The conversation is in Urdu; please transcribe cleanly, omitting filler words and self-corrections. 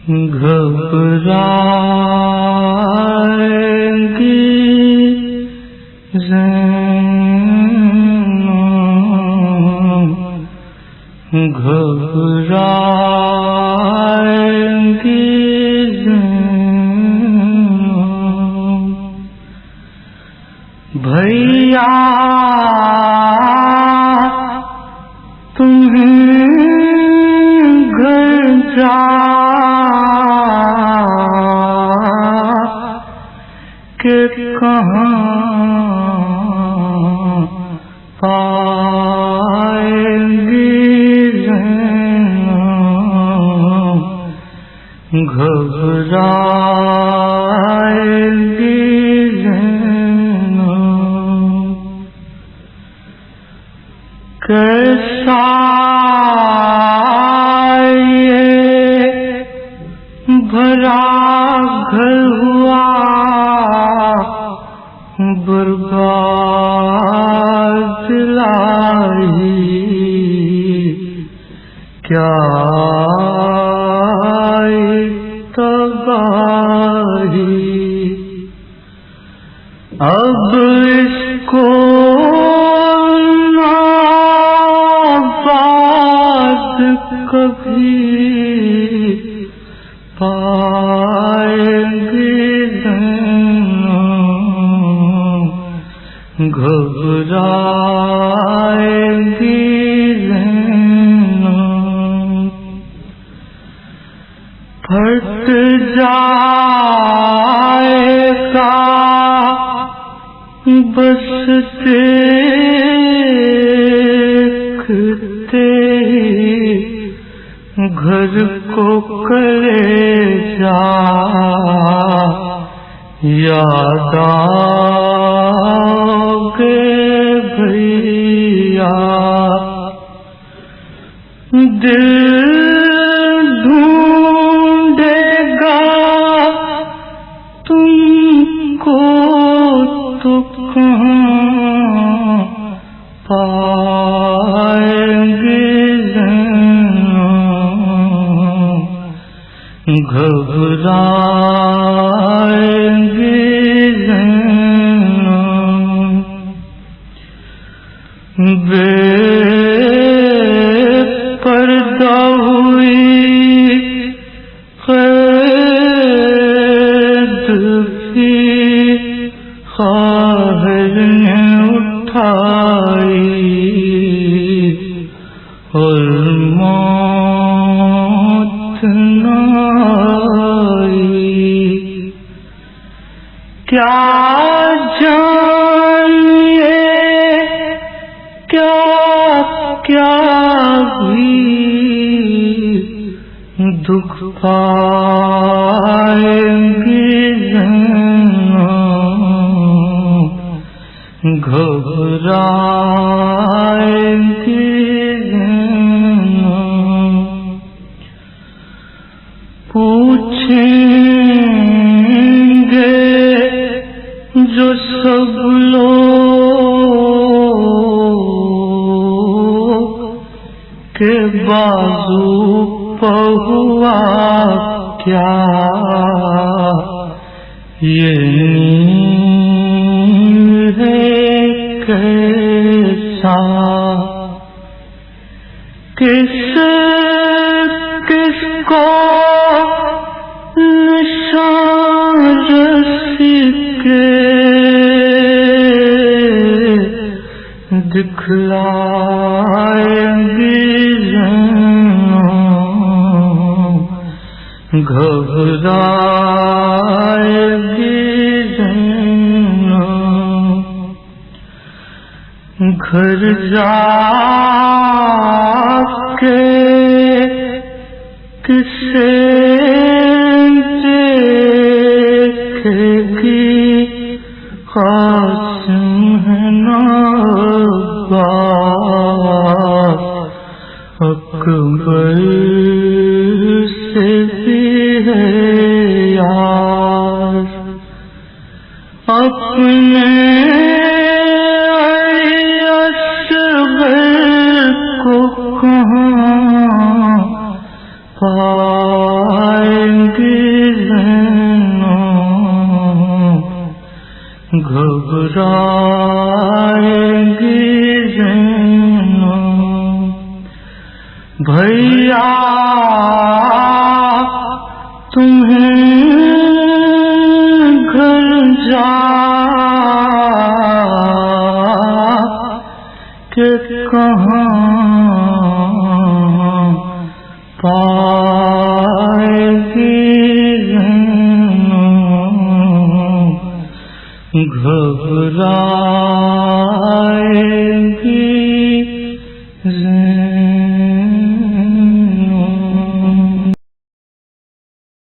گھبرائیں گی زینب، گھبرائیں گی زینب، بھیا تمہیں گھر جا کے کہاں پائیں گی زینب، گھبرائیں گی زینب، کیسا بھرا گھر ہوا برباد لائی، کیا تباہی، اب اس کو نہ بات کبھی پائیں گی زینب، گھبرائیں گی زینب، پھٹ جائے گا بس دیکھتے ہی گھر کو کلیجا یاد آؤگے بھیا، دل ڈھونڈے گا تم کو تو کہاں پائیں گے زینب، گھبرائیں گی زینب، بے پردہ ہوئی قید بھی خواہر نے اٹھائی، اور موت نہ آئی، کیا جانیے کیا بھی دکھ پائیں گی زینب، گھبرائیں گی زینب، پوچھیں گے جو سب لوگ کہ بازو پہ ہوا کیا، یہ نیل ہے کیسا، کس کو نشان رسی کے دکھلائیں گی زینب، گھبرائیں گی زینب، گھر جا کے کسے دیکھے گی، قاسم ہے نوبات، اکبر سے بھی ہے یار، اپنے اصغر کو کہاں پائیں گھبرائے گی زینب بھیا تمہیں گھر جا کہ کہاں پائے گی زینب گھبرائے